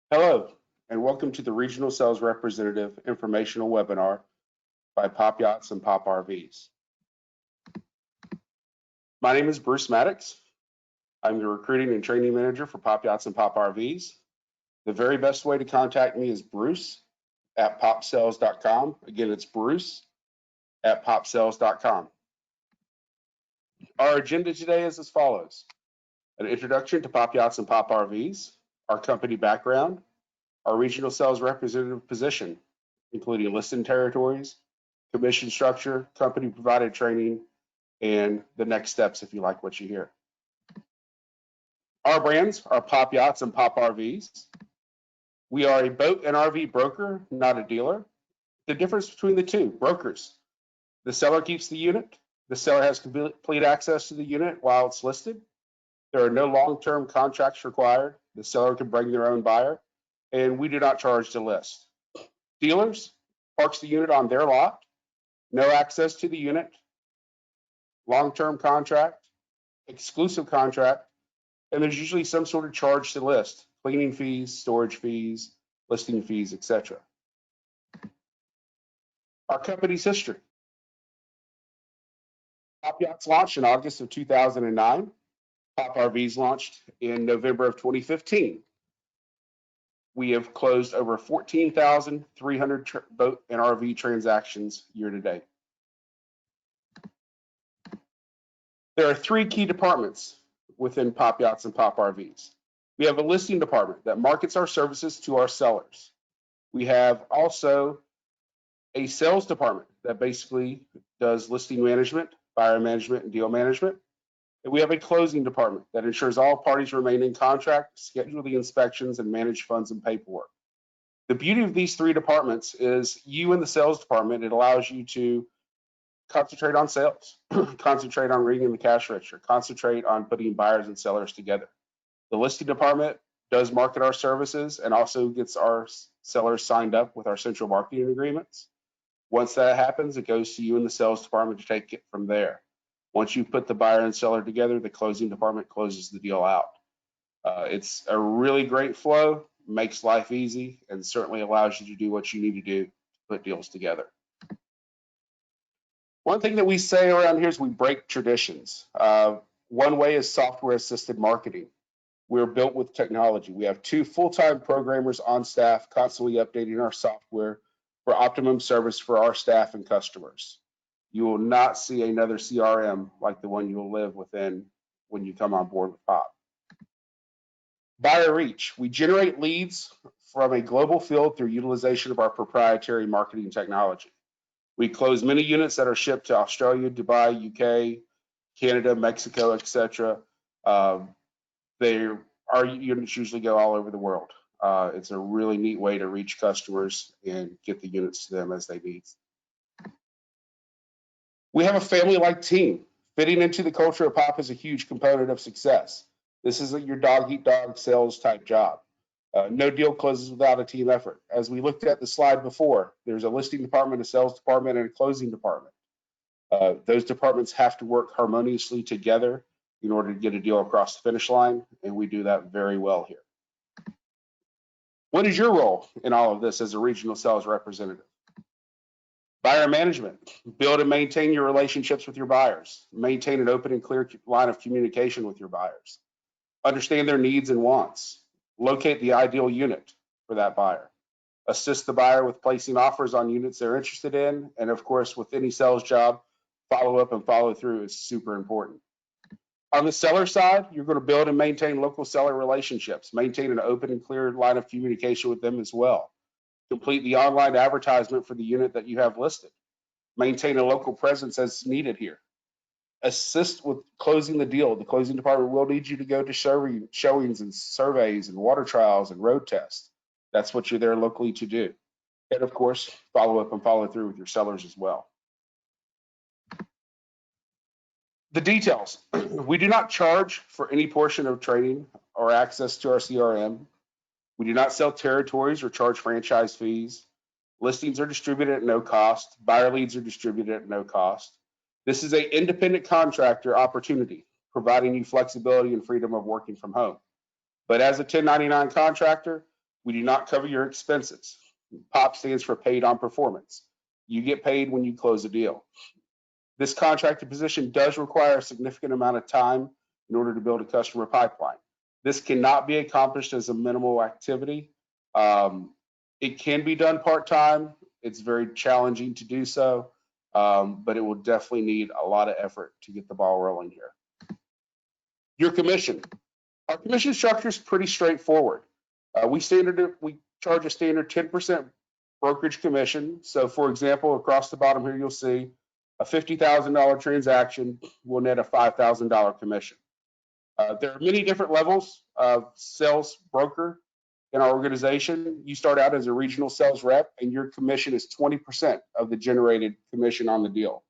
Hello, and welcome to the Regional Sales Representative Informational Webinar by Pop Yachts and Pop RVs. My name is Bruce Maddox. I'm the Recruiting and Training Manager for Pop Yachts and Pop RVs. The very best way to contact me is Bruce at popsales.com. Again, it's Bruce at popsales.com. Our agenda today is as follows: an introduction to Pop Yachts and Pop RVs, our company background, our regional sales representative position, including listed territories, commission structure, company provided training, and the next steps if you like what you hear. Our brands are Pop Yachts and Pop RVs. We are a boat and RV broker, not a dealer. The difference between the two: brokers, the seller keeps the unit. The seller has complete access to the unit while it's listed. There are no long-term contracts required. The seller can bring their own buyer, and we do not charge to list. Dealers parks the unit on their lot, no access to the unit, long-term contract, exclusive contract, and there's usually some sort of charge to list: cleaning fees, storage fees, listing fees, etc. Our company's history. Pop Yachts launched in August of 2009. Pop RVs launched in November of 2015. We have closed over 14,300 boat and RV transactions year to date. There are three key departments within Pop Yachts and Pop RVs. We have a listing department that markets our services to our sellers. We have also a sales department that basically does listing management, buyer management, and deal management. And we have a closing department that ensures all parties remain in contract, schedule the inspections, and manage funds and paperwork. The beauty of these three departments is you in the sales department, it allows you to concentrate on sales, concentrate on ringing the cash register, concentrate on putting buyers and sellers together. The listing department does market our services and also gets our sellers signed up with our central marketing agreements. Once that happens, it goes to you in the sales department to take it from there. Once you put the buyer and seller together, the closing department closes the deal out. It's a really great flow, makes life easy, and certainly allows you to do what you need to do to put deals together. One thing that we say around here is we break traditions. One way is software-assisted marketing. We're built with technology. We have 2 full-time programmers on staff constantly updating our software for optimum service for our staff and customers. You will not see another CRM like the one you will live within when you come on board with Pop. Buyer reach. We generate leads from a global field through utilization of our proprietary marketing technology. We close many units that are shipped to Australia, Dubai, UK, Canada, Mexico, etc. Our units usually go all over the world. It's a really neat way to reach customers and get the units to them as they need. We have a family-like team. Fitting into the culture of Pop is a huge component of success. This isn't your dog-eat-dog sales type job. No deal closes without a team effort. As we looked at the slide before, there's a listing department, a sales department, and a closing department. Those departments have to work harmoniously together in order to get a deal across the finish line, and we do that very well here. What is your role in all of this as a regional sales representative? Buyer management. Build and maintain your relationships with your buyers. Maintain an open and clear line of communication with your buyers. Understand their needs and wants. Locate the ideal unit for that buyer. Assist the buyer with placing offers on units they're interested in. And of course, with any sales job, follow up and follow through is super important. On the seller side, you're going to build and maintain local seller relationships. Maintain an open and clear line of communication with them as well. Complete the online advertisement for the unit that you have listed. Maintain a local presence as needed here. Assist with closing the deal. The closing department will need you to go to showings and surveys and water trials and road tests. That's what you're there locally to do. And of course, follow up and follow through with your sellers as well. The details. We do not charge for any portion of training or access to our CRM. We do not sell territories or charge franchise fees. Listings are distributed at no cost. Buyer leads are distributed at no cost. This is an independent contractor opportunity, providing you flexibility and freedom of working from home. But as a 1099 contractor, We do not cover your expenses. POP stands for paid on performance. You get paid when you close a deal. This contracted position does require a significant amount of time in order to build a customer pipeline. This cannot be accomplished as a minimal activity. It can be done part-time. It's very challenging to do so, but it will definitely need a lot of effort to get the ball rolling here. Your commission. Our commission structure is pretty straightforward. We charge a standard 10% brokerage commission. So for example, across the bottom here, you'll see a $50,000 transaction will net a $5,000 commission. There are many different levels of sales broker in our organization. You start out as a regional sales rep and your commission is 20% of the generated commission on the deal.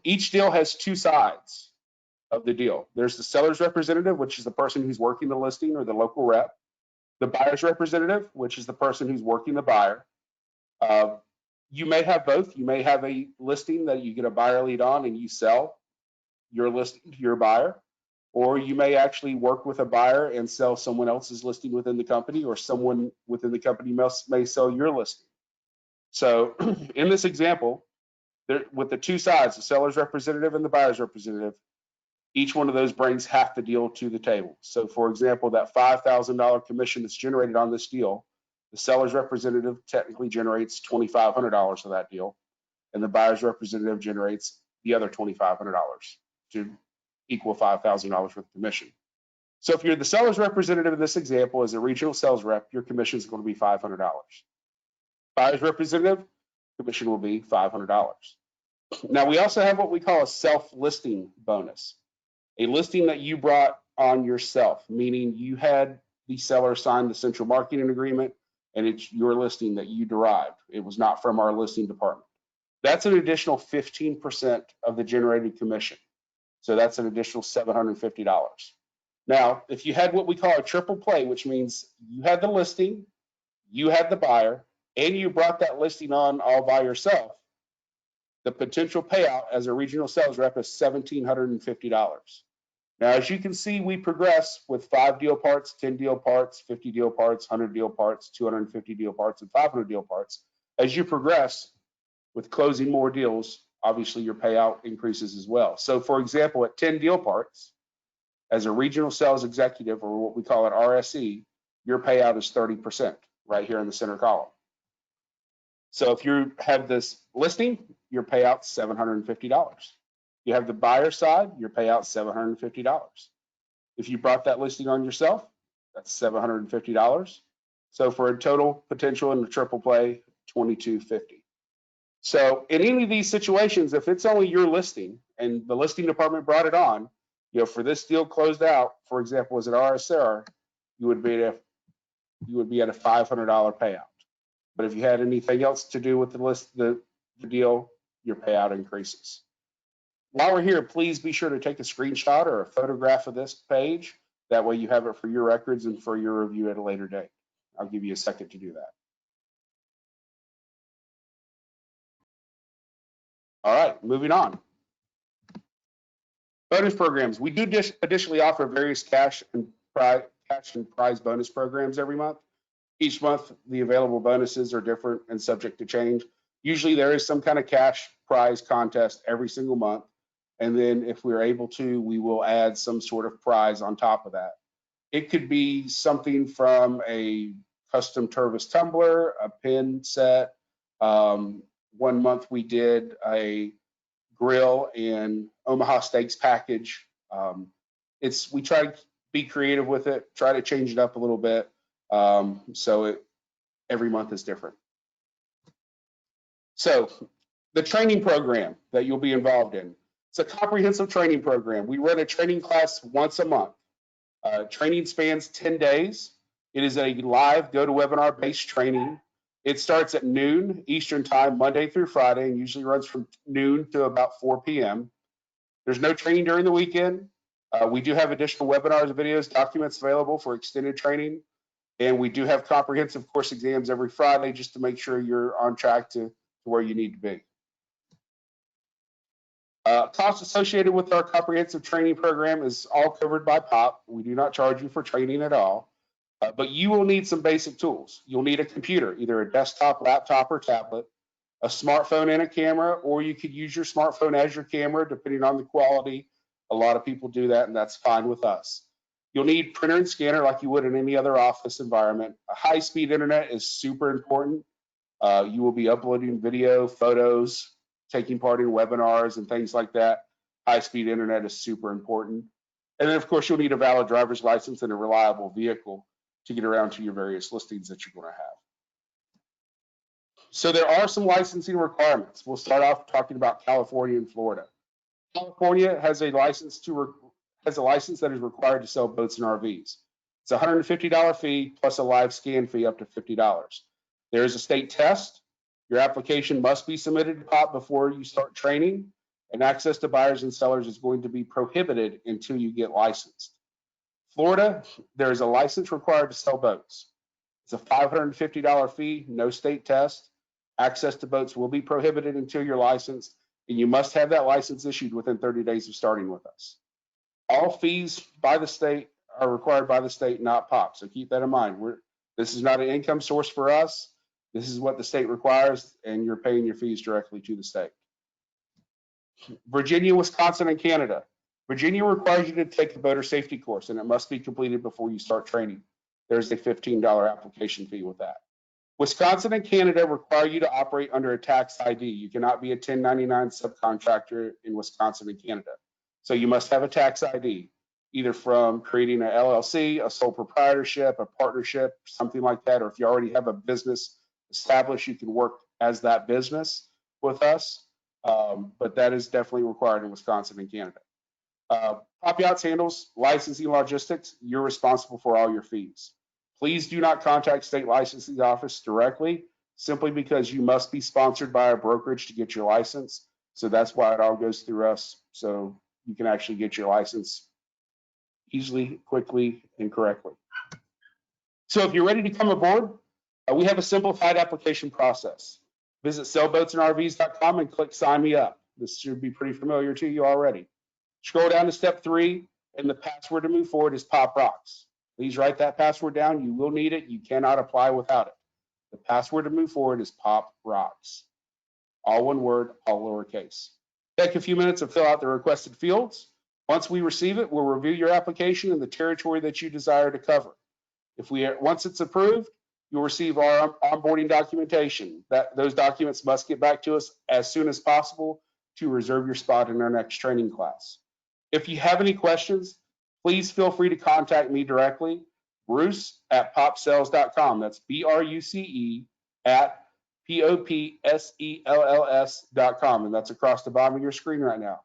Each deal has two sides of the deal. There's the seller's representative, which is the person who's working the listing or the local rep. The buyer's representative, which is the person who's working the buyer. You may have both. You may have a listing that you get a buyer lead on and you sell your listing to your buyer, or you may actually work with a buyer and sell someone else's listing within the company, or someone within the company may sell your listing. So in this example, with the two sides, the seller's representative and the buyer's representative, each one of those brings half the deal to the table. So for example, that $5,000 commission that's generated on this deal, the seller's representative technically generates $2,500 of that deal, and the buyer's representative generates the other $2,500 to equal $5,000 worth of commission. So if you're the seller's representative in this example as a regional sales rep, your commission is going to be $500. Buyer's representative, commission will be $500. Now we also have what we call a self-listing bonus, a listing that you brought on yourself, meaning you had the seller sign the central marketing agreement and it's your listing that you derived. It was not from our listing department. That's an additional 15% of the generated commission. So that's an additional $750. Now, if you had what we call a triple play, which means you had the listing, you had the buyer, and you brought that listing on all by yourself, the potential payout as a regional sales rep is $1,750. Now, as you can see, we progress with 5 deal parts, 10 deal parts, 50 deal parts, 100 deal parts, 250 deal parts, and 500 deal parts. As you progress with closing more deals, obviously your payout increases as well. So for example, at 10 deal parts, as a regional sales executive, or what we call an RSE, your payout is 30% right here in the center column. So if you have this listing, your payout's $750. You have the buyer side, your payout's $750. If you brought that listing on yourself, that's $750. So for a total potential in the triple play, $2,250. So in any of these situations, if it's only your listing and the listing department brought it on, for this deal closed out, for example, as an RSR, you would be at a $500 payout. But if you had anything else to do with the deal, your payout increases. While we're here, please be sure to take a screenshot or a photograph of this page. That way you have it for your records and for your review at a later date. I'll give you a second to do that. All right, moving on. Bonus programs. We do additionally offer various cash and prize bonus programs every month. Each month, the available bonuses are different and subject to change. Usually there is some kind of cash prize contest every single month. And then if we're able to, we will add some sort of prize on top of that. It could be something from a custom Tervis tumbler, a pin set. 1 month we did a grill and Omaha steaks package. We try to be creative with it, try to change it up a little bit. Every month is different. So the training program that you'll be involved in, it's a comprehensive training program. We run a training class once a month. Training spans 10 days. It is a live GoToWebinar based training. It starts at noon Eastern time, Monday through Friday, and usually runs from noon to about 4 p.m. There's no training during the weekend. We do have additional webinars, videos, documents available for extended training. And we do have comprehensive course exams every Friday just to make sure you're on track to where you need to be. Costs associated with our comprehensive training program is all covered by POP. We do not charge you for training at all. But you will need some basic tools. You'll need a computer, either a desktop, laptop, or tablet, a smartphone and a camera, or you could use your smartphone as your camera, depending on the quality. A lot of people do that, and that's fine with us. You'll need printer and scanner like you would in any other office environment. A high-speed internet is super important. You will be uploading video, photos, taking part in webinars and things like that. High-speed internet is super important. And then, of course, you'll need a valid driver's license and a reliable vehicle to get around to your various listings that you're going to have. So there are some licensing requirements. We'll start off talking about California and Florida. California has a license that is required to sell boats and RVs. It's a $150 fee plus a live scan fee up to $50. There is a state test. Your application must be submitted to POP before you start training, and access to buyers and sellers is going to be prohibited until you get licensed. Florida, there is a license required to sell boats. It's a $550 fee, no state test. Access to boats will be prohibited until you're licensed, and you must have that license issued within 30 days of starting with us. All fees by the state are required by the state, not POP. So keep that in mind. This is not an income source for us. This is what the state requires, and you're paying your fees directly to the state. Virginia, Wisconsin, and Canada. Virginia requires you to take the boater safety course, and it must be completed before you start training. There's a $15 application fee with that. Wisconsin and Canada require you to operate under a tax ID. You cannot be a 1099 subcontractor in Wisconsin and Canada. So you must have a tax ID, either from creating an LLC, a sole proprietorship, a partnership, something like that, or if you already have a business established, you can work as that business with us. But that is definitely required in Wisconsin and Canada. Pop Yachts handles licensing logistics. You're responsible for all your fees. Please do not contact state licensing office directly, simply because you must be sponsored by a brokerage to get your license. So that's why it all goes through us. So you can actually get your license easily, quickly, and correctly. So if you're ready to come aboard, we have a simplified application process. Visit sellboatsandrvs.com and click sign me up. This should be pretty familiar to you already. Scroll down to step 3, and the password to move forward is Pop Rocks. Please write that password down. You will need it. You cannot apply without it. The password to move forward is Pop Rocks. All one word, all lowercase. Take a few minutes to fill out the requested fields. Once we receive it, we'll review your application and the territory that you desire to cover. Once it's approved, you'll receive our onboarding documentation. Those documents must get back to us as soon as possible to reserve your spot in our next training class. If you have any questions, please feel free to contact me directly, Bruce@popsells.com. That's BRUCE at POPSELLS.com. And that's across the bottom of your screen right now.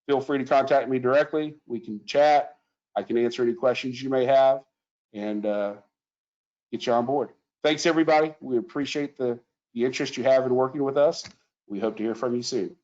Feel free to contact me directly. We can chat. I can answer any questions you may have and get you on board. Thanks, everybody. We appreciate the interest you have in working with us. We hope to hear from you soon.